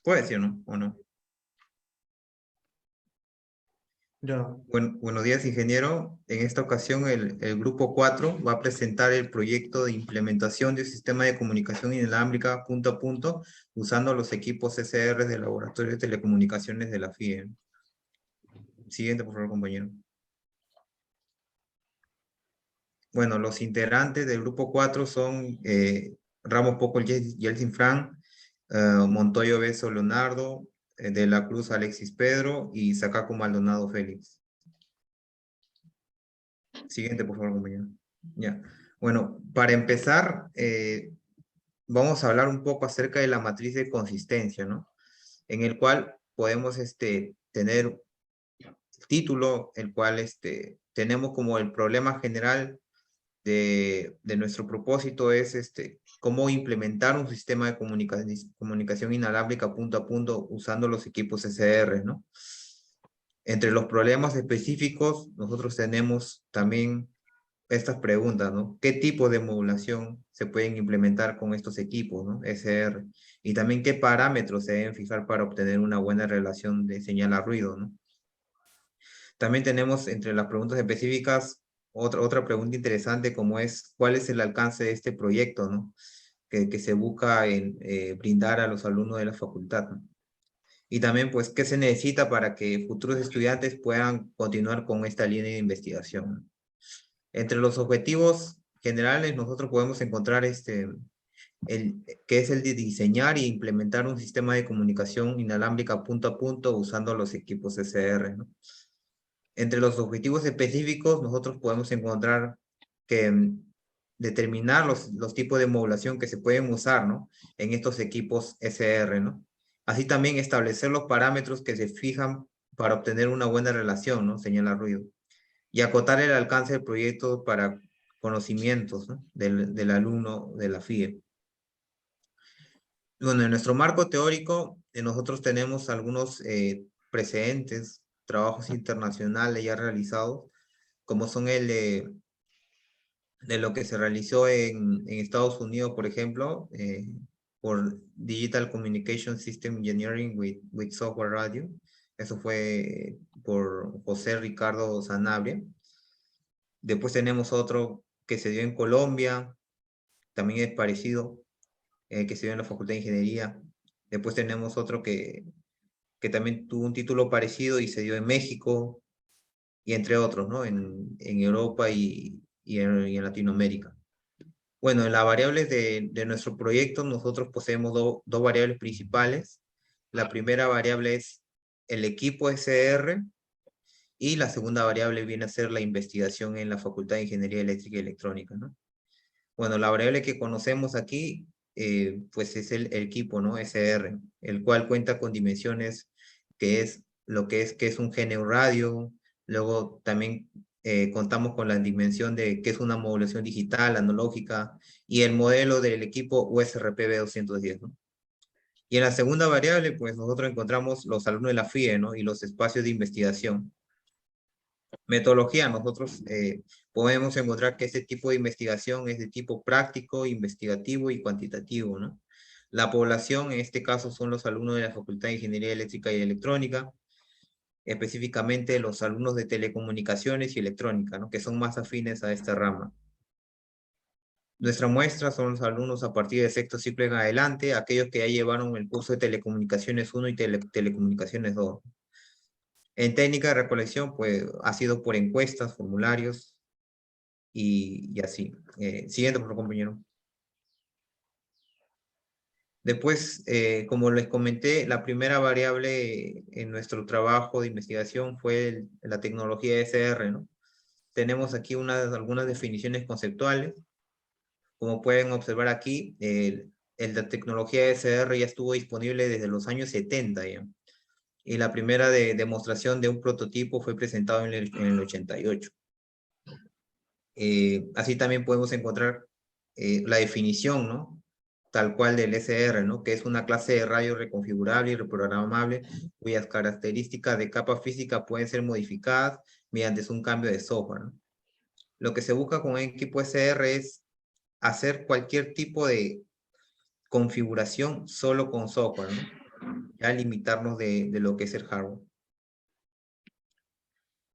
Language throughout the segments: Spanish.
Puede ser, ¿no? ¿O no? Ya. Buenos días, ingeniero. En esta ocasión, el grupo 4 va a presentar el proyecto de implementación de un sistema de comunicación inalámbrica punto a punto usando los equipos CCR del Laboratorio de Telecomunicaciones de la FIE. Siguiente, por favor, compañero. Bueno, los integrantes del grupo 4 son Ramos Poco Yeltsin Fran, Montoyo Beso Leonardo, de la Cruz Alexis Pedro y Sacaco Maldonado Félix. Siguiente, por favor, compañero. Ya. Bueno, para empezar, vamos a hablar un poco acerca de la matriz de consistencia, ¿no? En el cual podemos tener título, el cual tenemos como el problema general de nuestro propósito es cómo implementar un sistema de comunicación inalámbrica punto a punto usando los equipos SR, ¿no? Entre los problemas específicos, nosotros tenemos también estas preguntas, ¿no? ¿Qué tipo de modulación se pueden implementar con estos equipos, ¿no? SR. Y también qué parámetros se deben fijar para obtener una buena relación de señal a ruido, ¿no? También tenemos entre las preguntas específicas otra pregunta interesante como es ¿cuál es el alcance de este proyecto, ¿no? Que se busca brindar a los alumnos de la facultad, ¿no? Y también, pues, ¿qué se necesita para que futuros estudiantes puedan continuar con esta línea de investigación, ¿no? Entre los objetivos generales, nosotros podemos encontrar que es el de diseñar e implementar un sistema de comunicación inalámbrica punto a punto usando los equipos SR, ¿no? Entre los objetivos específicos, nosotros podemos encontrar que determinar los tipos de modulación que se pueden usar, ¿no? En estos equipos SR, ¿no? Así también establecer los parámetros que se fijan para obtener una buena relación, ¿no? Señala ruido. Y acotar el alcance del proyecto para conocimientos, ¿no? Del alumno de la FIE. Bueno, en nuestro marco teórico, nosotros tenemos algunos precedentes, trabajos internacionales ya realizados, como son el de lo que se realizó en Estados Unidos, por ejemplo, por Digital Communication System Engineering with Software Radio. Eso fue por José Ricardo Sanabria. Después tenemos otro que se dio en Colombia, también es parecido, que se dio en la Facultad de Ingeniería. Después tenemos otro que también tuvo un título parecido y se dio en México, y entre otros, ¿no? En Europa y en Latinoamérica. Bueno, en las variables de nuestro proyecto, nosotros poseemos dos variables principales. La primera variable es el equipo SR y la segunda variable viene a ser la investigación en la Facultad de Ingeniería Eléctrica y Electrónica, ¿no? Bueno, la variable que conocemos aquí, pues es el equipo, ¿no? SR, el cual cuenta con dimensiones que es que es un GNU radio. Luego también contamos con la dimensión de qué es una modulación digital, analógica, y el modelo del equipo USRP B210, ¿no? Y en la segunda variable, pues nosotros encontramos los alumnos de la FIE, ¿no? Y los espacios de investigación. Metodología, nosotros podemos encontrar que este tipo de investigación es de tipo práctico, investigativo y cuantitativo, ¿no? La población, en este caso, son los alumnos de la Facultad de Ingeniería Eléctrica y Electrónica, específicamente los alumnos de telecomunicaciones y electrónica, ¿no? Que son más afines a esta rama. Nuestra muestra son los alumnos a partir de sexto ciclo en adelante, aquellos que ya llevaron el curso de Telecomunicaciones 1 y Telecomunicaciones 2. En técnica de recolección, pues ha sido por encuestas, formularios y así. Siguiente, por favor, compañero. Después, como les comenté, la primera variable en nuestro trabajo de investigación fue la tecnología SR, ¿no? Tenemos aquí algunas definiciones conceptuales. Como pueden observar aquí, la tecnología SR ya estuvo disponible desde los años 70 ya. Y la primera demostración de un prototipo fue presentado en el 88. Así también podemos encontrar la definición, ¿no? Tal cual del SR, ¿no? Que es una clase de radio reconfigurable y reprogramable cuyas características de capa física pueden ser modificadas mediante un cambio de software, ¿no? Lo que se busca con el equipo SR es hacer cualquier tipo de configuración solo con software, ¿no? ya limitarnos de lo que es el hardware.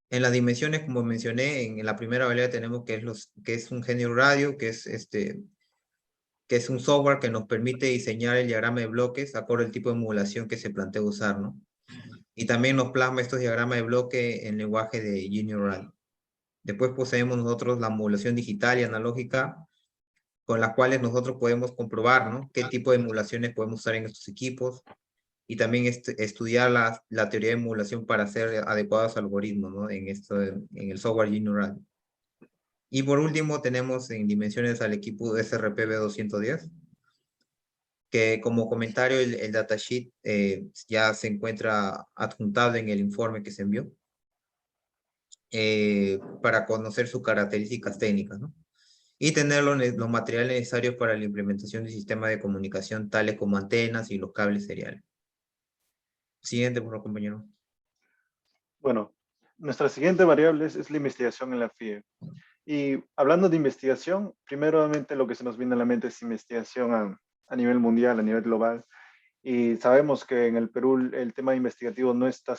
En las dimensiones, como mencioné, en la primera variable tenemos que es un GNU Radio, que es un software que nos permite diseñar el diagrama de bloques acorde al tipo de emulación que se plantea usar, ¿no? Y también nos plasma estos diagramas de bloque en lenguaje de GNU Radio. Después poseemos nosotros la modulación digital y analógica, con las cuales nosotros podemos comprobar, ¿no?, qué tipo de emulaciones podemos usar en estos equipos, y también estudiar la teoría de emulación para hacer adecuados algoritmos, ¿no?, en el software GNU Radio. Y por último tenemos en dimensiones al equipo SRP-B210, que como comentario el datasheet ya se encuentra adjuntado en el informe que se envió, para conocer sus características técnicas, ¿no? Y tener los materiales necesarios para la implementación de sistemas de comunicación tales como antenas y los cables seriales. Siguiente, por favor, compañero. Bueno, nuestra siguiente variable es la investigación en la FIE. Y hablando de investigación, primeramente lo que se nos viene a la mente es investigación a nivel mundial, a nivel global. Y sabemos que en el Perú el tema investigativo no está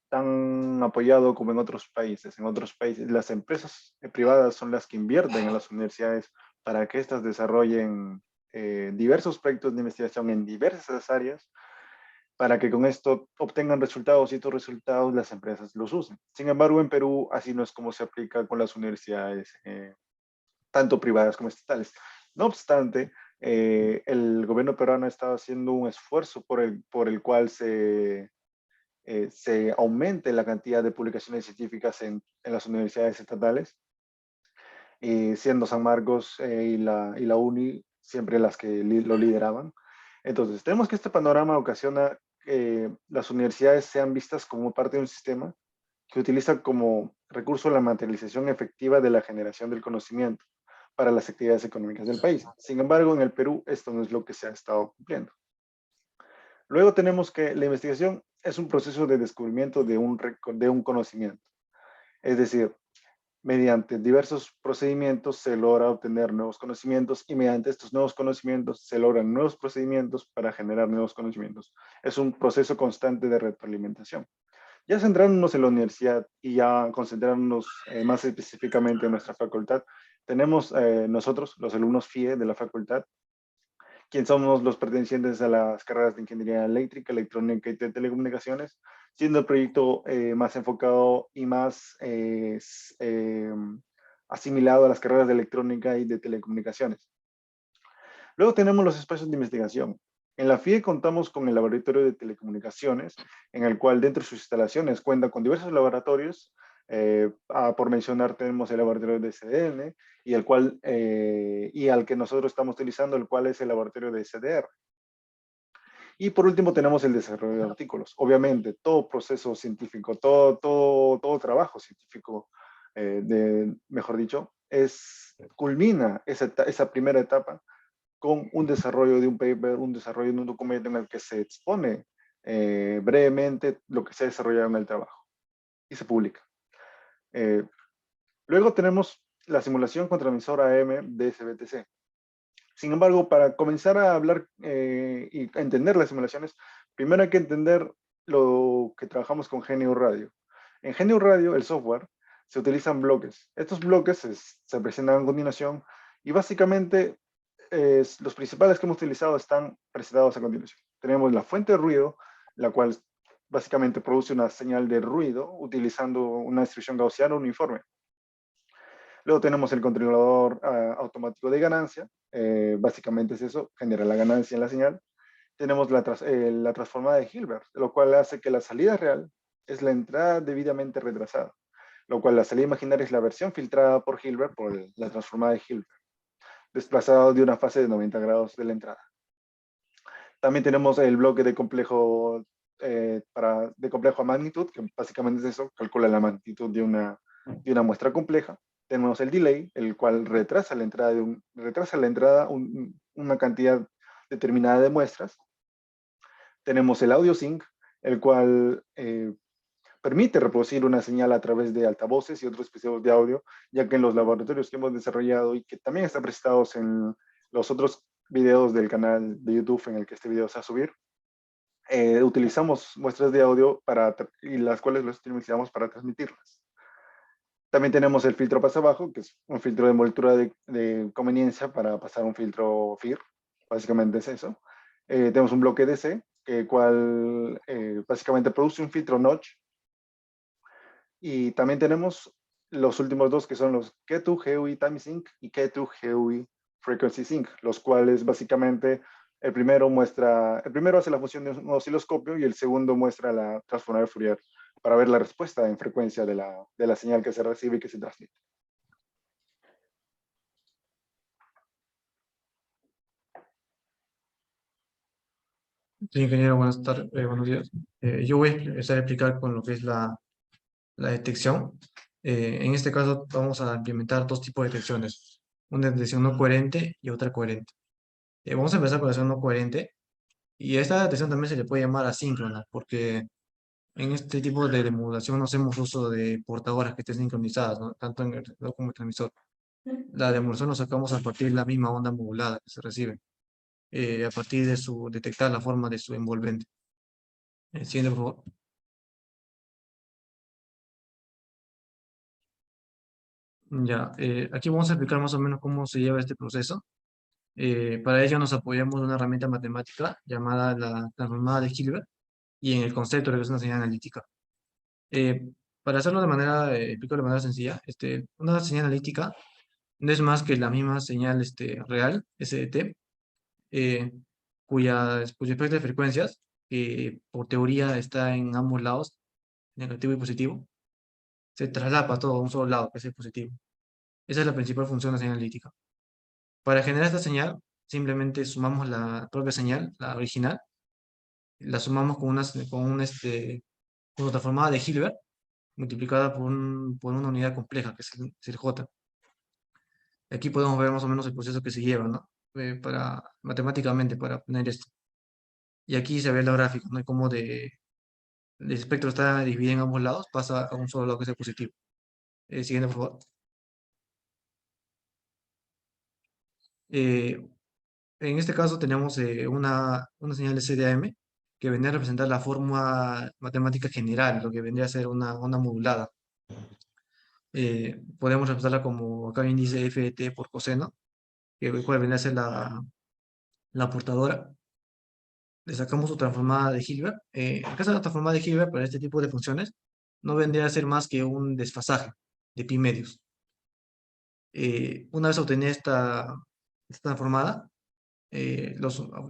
tan apoyado como en otros países. En otros países las empresas privadas son las que invierten en las universidades para que éstas desarrollen diversos proyectos de investigación en diversas áreas, para que con esto obtengan resultados y estos resultados las empresas los usen. Sin embargo, en Perú así no es como se aplica con las universidades, tanto privadas como estatales. No obstante, el gobierno peruano ha estado haciendo un esfuerzo por el cual se aumente la cantidad de publicaciones científicas en las universidades estatales, siendo San Marcos y la UNI siempre las que lo lideraban. Entonces, tenemos que este panorama ocasiona que las universidades sean vistas como parte de un sistema que utiliza como recurso la materialización efectiva de la generación del conocimiento para las actividades económicas del país. Sin embargo, en el Perú esto no es lo que se ha estado cumpliendo. Luego tenemos que la investigación es un proceso de descubrimiento de un conocimiento. Es decir, mediante diversos procedimientos se logra obtener nuevos conocimientos y mediante estos nuevos conocimientos se logran nuevos procedimientos para generar nuevos conocimientos. Es un proceso constante de retroalimentación. Ya centrándonos en la universidad y ya concentrándonos más específicamente en nuestra facultad, tenemos nosotros, los alumnos FIE de la facultad, quienes somos los pertenecientes a las carreras de Ingeniería Eléctrica, Electrónica y Telecomunicaciones, siendo el proyecto más enfocado y más asimilado a las carreras de Electrónica y de Telecomunicaciones. Luego tenemos los espacios de investigación. En la FIE contamos con el Laboratorio de Telecomunicaciones, en el cual dentro de sus instalaciones cuenta con diversos laboratorios. Por mencionar, tenemos el laboratorio de SDN y al que nosotros estamos utilizando, el cual es el laboratorio de SDR. Y por último tenemos el desarrollo de artículos. Obviamente, todo proceso científico, todo trabajo científico, mejor dicho, culmina esa primera etapa con un desarrollo de un paper, un desarrollo de un documento en el que se expone brevemente lo que se ha desarrollado en el trabajo y se publica. Luego tenemos la simulación con transmisor AM de SBTC. Sin embargo, para comenzar a hablar y entender las simulaciones, primero hay que entender lo que trabajamos con GNU Radio. En GNU Radio, el software, se utilizan bloques. Estos bloques se presentan a continuación y básicamente los principales que hemos utilizado están presentados a continuación. Tenemos la fuente de ruido, la cual básicamente produce una señal de ruido utilizando una distribución gaussiana uniforme. Luego tenemos el controlador automático de ganancia, básicamente es eso, genera la ganancia en la señal. Tenemos la transformada de Hilbert, lo cual hace que la salida real es la entrada debidamente retrasada, lo cual la salida imaginaria es la versión filtrada por Hilbert por la transformada de Hilbert, desplazado de una fase de 90 grados de la entrada. También tenemos el bloque de complejo, de complejo a magnitud, que básicamente es eso, calcula la magnitud de una muestra compleja. Tenemos el delay, el cual retrasa la entrada una cantidad determinada de muestras. Tenemos el audio sync, el cual permite reproducir una señal a través de altavoces y otros dispositivos de audio, ya que en los laboratorios que hemos desarrollado y que también están presentados en los otros videos del canal de YouTube en el que este video se va a subir, utilizamos muestras de audio y las cuales las utilizamos para transmitirlas. También tenemos el filtro pasa abajo, que es un filtro de envoltura de conveniencia para pasar un filtro FIR. Básicamente es eso. Tenemos un bloque DC, cual básicamente produce un filtro notch. Y también tenemos los últimos dos, que son los K2 GUI Time Sync y K2 GUI Frequency Sync, los cuales básicamente el primero hace la función de un osciloscopio y el segundo muestra la transformadora de Fourier para ver la respuesta en frecuencia de la señal que se recibe y que se transmite. Sí, ingeniero, buenas tardes, buenos días. Yo voy a empezar a explicar con lo que es la detección. En este caso vamos a implementar dos tipos de detecciones, una detección no coherente y otra coherente. Vamos a empezar con la detección no coherente, y esta detección también se le puede llamar asíncrona, porque en este tipo de modulación no hacemos uso de portadoras que estén sincronizadas, ¿no? Tanto en el receptor como en el transmisor. La demodulación lo sacamos a partir de la misma onda modulada que se recibe, a partir de detectar la forma de su envolvente. Siguiente, por favor. Ya, aquí vamos a explicar más o menos cómo se lleva este proceso. Para ello nos apoyamos en una herramienta matemática llamada la transformada de Hilbert y en el concepto de que es una señal analítica. Para hacerlo de manera, explicarlo de manera sencilla, una señal analítica no es más que la misma señal real, SDT, cuyo espectro de frecuencias, por teoría está en ambos lados, negativo y positivo, se traslapa todo a un solo lado, que es el positivo. Esa es la principal función de la señal analítica. Para generar esta señal, simplemente sumamos la propia señal, la original, la sumamos con una transformada de Hilbert, multiplicada por una unidad compleja, que es el J. Aquí podemos ver más o menos el proceso que se lleva, ¿no? Matemáticamente, para obtener esto. Y aquí se ve la gráfica, ¿no? Cómo el espectro está dividido en ambos lados, pasa a un solo lado que es el positivo. Siguiente, por favor. Eh, En este caso tenemos una señal de CDM que vendría a representar la fórmula matemática general, lo que vendría a ser una onda modulada. Podemos representarla como acá bien dice f de t por coseno, cual vendría a ser la portadora. Le sacamos su transformada de Hilbert. En caso de la transformada de Hilbert para este tipo de funciones, no vendría a ser más que un desfasaje de pi medios. Una vez obtenida esta transformada,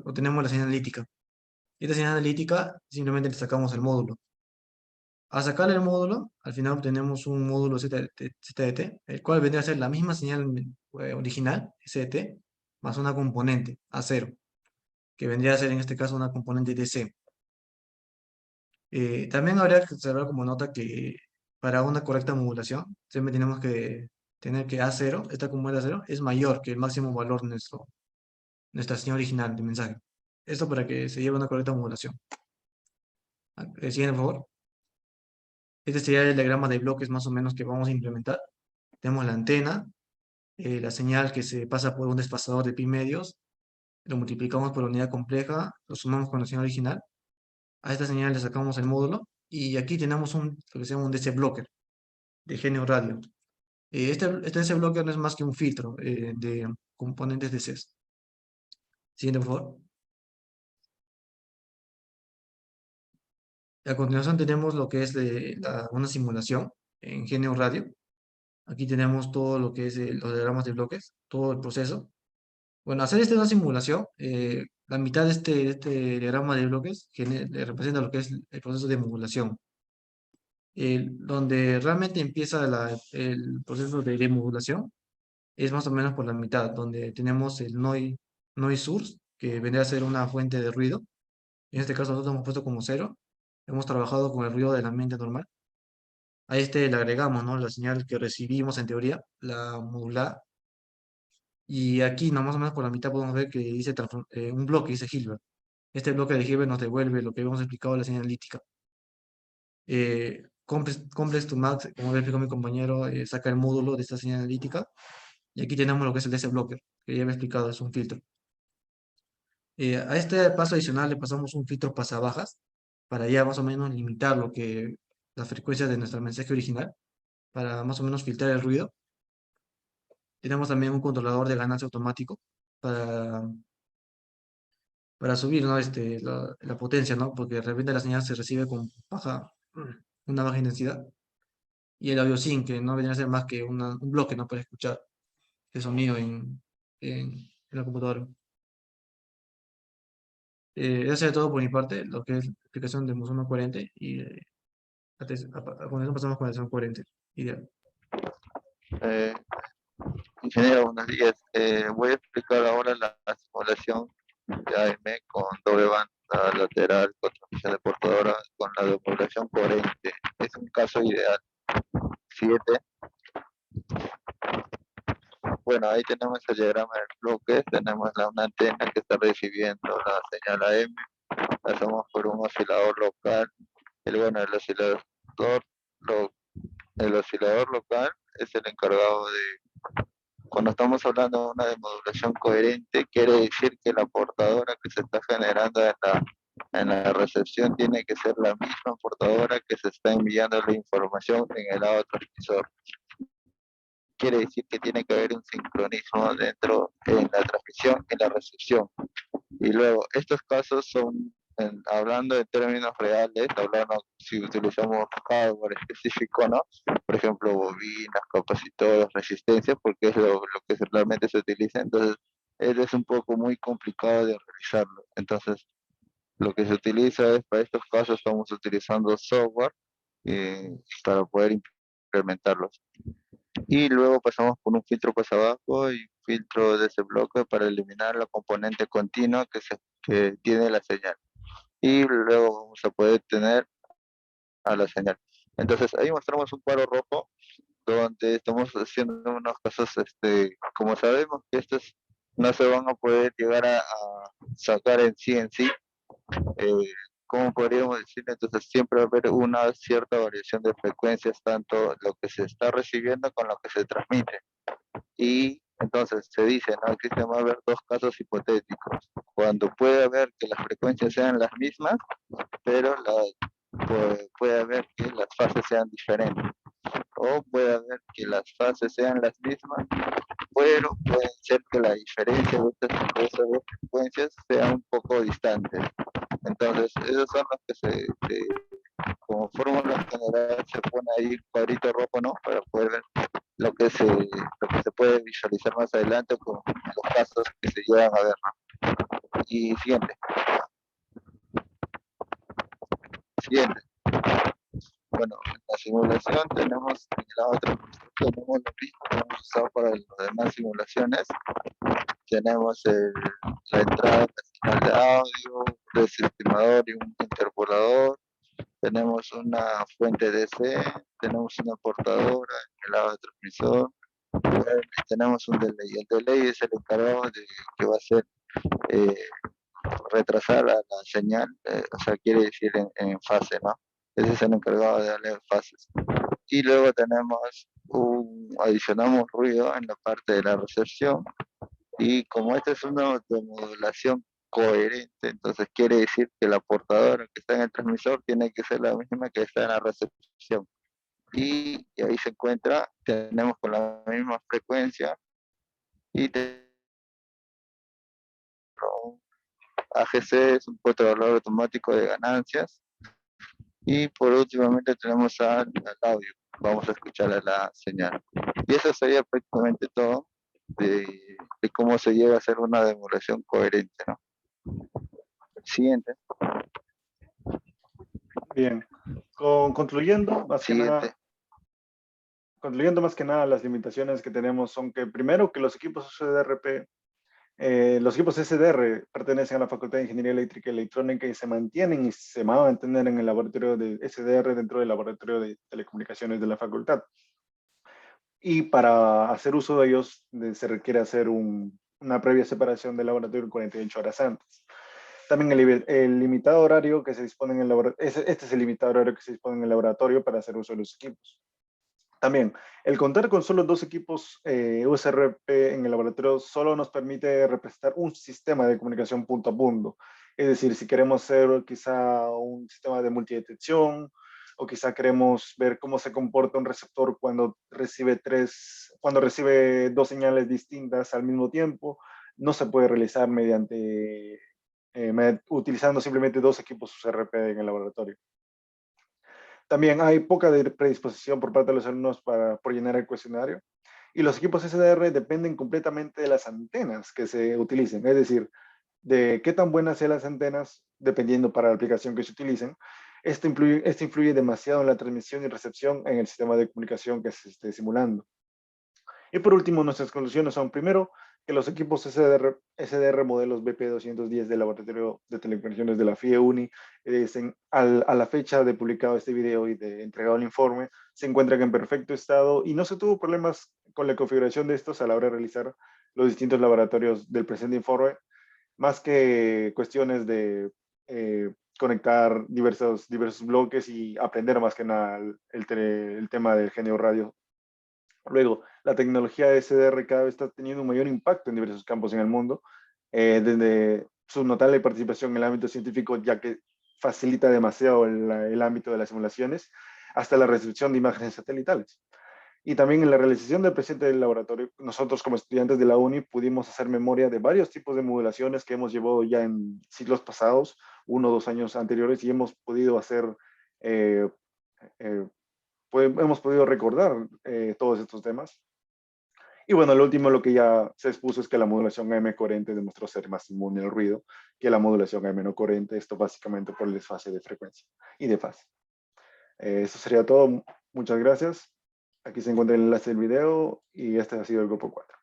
obtenemos la señal analítica. Y esta señal analítica simplemente le sacamos el módulo. Al sacarle el módulo, al final obtenemos un módulo Z de t, el cual vendría a ser la misma señal original, S de t, más una componente, A0, que vendría a ser en este caso una componente DC. También habría que observar como nota que para una correcta modulación, siempre tenemos que tener que A0, esta componente A0, es mayor que el máximo valor de nuestra señal original de mensaje. Esto para que se lleve una correcta modulación. Siguiente, por favor. Este sería el diagrama de bloques más o menos que vamos a implementar. Tenemos la antena, la señal que se pasa por un desfasador de pi medios, lo multiplicamos por la unidad compleja, lo sumamos con la señal original. A esta señal le sacamos el módulo y aquí tenemos lo que se llama un DC blocker de genio radio. Este DC blocker no es más que un filtro de componentes DCs. Siguiente, por favor. A continuación tenemos lo que es una simulación en genio radio. Aquí tenemos todo lo que es los diagramas de bloques, todo el proceso. Bueno, hacer una simulación, la mitad de este diagrama de bloques representa lo que es el proceso de modulación, donde realmente empieza el proceso de modulación, es más o menos por la mitad, donde tenemos el noise source, que vendría a ser una fuente de ruido. En este caso nosotros hemos puesto como 0, hemos trabajado con el ruido del ambiente normal. A este le agregamos, ¿no?, la señal que recibimos en teoría, la modulada. Y aquí, no, más o menos por la mitad, podemos ver que dice un bloque, dice Hilbert. Este bloque de Hilbert nos devuelve lo que habíamos explicado de la señal analítica. Complex to Max, como había explicado mi compañero, saca el módulo de esta señal analítica. Y aquí tenemos lo que es el DC blocker, que ya había explicado, es un filtro. A este paso adicional le pasamos un filtro pasabajas para ya más o menos limitar la frecuencia de nuestro mensaje original, para más o menos filtrar el ruido. Tenemos también un controlador de ganancia automático para, para subir, ¿no? La potencia, ¿no? Porque de repente la señal se recibe con una baja intensidad. Y el audio sync, que no vendría a ser más que un bloque, ¿no? Para escuchar el sonido en la computadora. Eso sería todo por mi parte, lo que es la aplicación de Musoma coherente. Y a continuación pasamos con la acción coherente. Ideal. Eh, Ingeniero, buenos días. Voy a explicar ahora la simulación de AM con doble banda lateral con transmisión de portadora con la demodulación coherente. Es un caso ideal. 7. Bueno, ahí tenemos el diagrama de bloques. Tenemos una antena que está recibiendo la señal AM. Pasamos por un oscilador local. El oscilador, lo- el oscilador local es el encargado de. Cuando estamos hablando de una demodulación coherente, quiere decir que la portadora que se está generando en la recepción tiene que ser la misma portadora que se está enviando la información en el lado transmisor. Quiere decir que tiene que haber un sincronismo dentro en la transmisión y la recepción. Y luego, estos casos son, hablando de términos reales, hablando si utilizamos hardware específico, ¿no? Por ejemplo, bobinas, capacitores, resistencias, porque es lo que realmente se utiliza. Entonces, es un poco muy complicado de realizarlo. Entonces, lo que se utiliza es, para estos casos, estamos utilizando software para poder implementarlos. Y luego pasamos por un filtro paso abajo y un filtro de ese bloque para eliminar la componente continua que tiene la señal. Y luego vamos a poder tener a la señal. Entonces ahí mostramos un cuadro rojo donde estamos haciendo unos casos, como sabemos que estos no se van a poder llegar a sacar en sí, eh, ¿cómo podríamos decir? Entonces siempre va a haber una cierta variación de frecuencias, tanto lo que se está recibiendo con lo que se transmite. Y entonces se dice, ¿no? Existen, va a haber dos casos hipotéticos. Cuando puede haber que las frecuencias sean las mismas, pero puede haber que las fases sean diferentes. O puede haber que las fases sean las mismas, pero puede ser que la diferencia de esas dos frecuencias sea un poco distante. Entonces, esos son los que como fórmula general se pone ahí un cuadrito rojo, ¿no? Para poder ver lo que se puede visualizar más adelante con los casos que se llevan a ver, ¿no? Y siguiente. Bueno, en la simulación tenemos en la otra, tenemos lo mismo que hemos usado para las demás simulaciones. Tenemos la entrada de señal de audio, un desestimador y un interpolador. Tenemos una fuente DC, tenemos una portadora en el lado de transmisor, tenemos un delay. El delay es el encargado de que va a ser retrasar a la señal, o sea, quiere decir en fase, ¿no? Ese es el encargado de darle fases. Y luego adicionamos ruido en la parte de la recepción. Y como esta es una modulación coherente, entonces quiere decir que la portadora que está en el transmisor tiene que ser la misma que está en la recepción. Y ahí se encuentra, tenemos con la misma frecuencia y AGC es un controlador automático de ganancias. Y por últimamente tenemos al audio. Vamos a escuchar a la señal. Y eso sería prácticamente todo de cómo se llega a hacer una demodulación coherente, ¿no? Siguiente. Bien. Concluyendo, Siguiente. más que nada, las limitaciones que tenemos son que primero que los equipos SDR pertenecen a la Facultad de Ingeniería Eléctrica y Electrónica y se mantienen y se van a mantener en el laboratorio de SDR dentro del laboratorio de telecomunicaciones de la facultad. Y para hacer uso de ellos se requiere hacer una previa separación del laboratorio 48 horas antes. También el limitado horario que se dispone en el laboratorio, este es el limitado horario que se dispone en el laboratorio para hacer uso de los equipos. También, el contar con solo 2 equipos USRP en el laboratorio solo nos permite representar un sistema de comunicación punto a punto. Es decir, si queremos hacer quizá un sistema de multidetección, o quizá queremos ver cómo se comporta un receptor cuando recibe 2 señales distintas al mismo tiempo, no se puede realizar utilizando simplemente 2 equipos USRP en el laboratorio. También hay poca predisposición por parte de los alumnos por llenar el cuestionario. Y los equipos SDR dependen completamente de las antenas que se utilicen, es decir, de qué tan buenas sean las antenas, dependiendo para la aplicación que se utilicen. Esto influye demasiado en la transmisión y recepción en el sistema de comunicación que se esté simulando. Y por último, nuestras conclusiones son, primero, que los equipos SDR modelos BP210 del Laboratorio de Telecomunicaciones de la FIE-UNI, a la fecha de publicado este video y de entregado el informe, se encuentran en perfecto estado y no se tuvo problemas con la configuración de estos a la hora de realizar los distintos laboratorios del presente informe, más que cuestiones de conectar diversos bloques y aprender más que nada el tema del genio radio. Luego, la tecnología de SDR cada vez está teniendo un mayor impacto en diversos campos en el mundo, desde su notable participación en el ámbito científico, ya que facilita demasiado el ámbito de las simulaciones, hasta la recepción de imágenes satelitales. Y también en la realización del presente del laboratorio, nosotros como estudiantes de la UNI pudimos hacer memoria de varios tipos de modulaciones que hemos llevado ya en siglos pasados, 1 o 2 años anteriores, y hemos podido hacer hemos podido recordar todos estos temas. Y bueno, lo último, lo que ya se expuso es que la modulación AM coherente demostró ser más inmune al ruido que la modulación AM no coherente, esto básicamente por el desfase de frecuencia y de fase. Eso sería todo. Muchas gracias. Aquí se encuentra el enlace del video y este ha sido el grupo 4.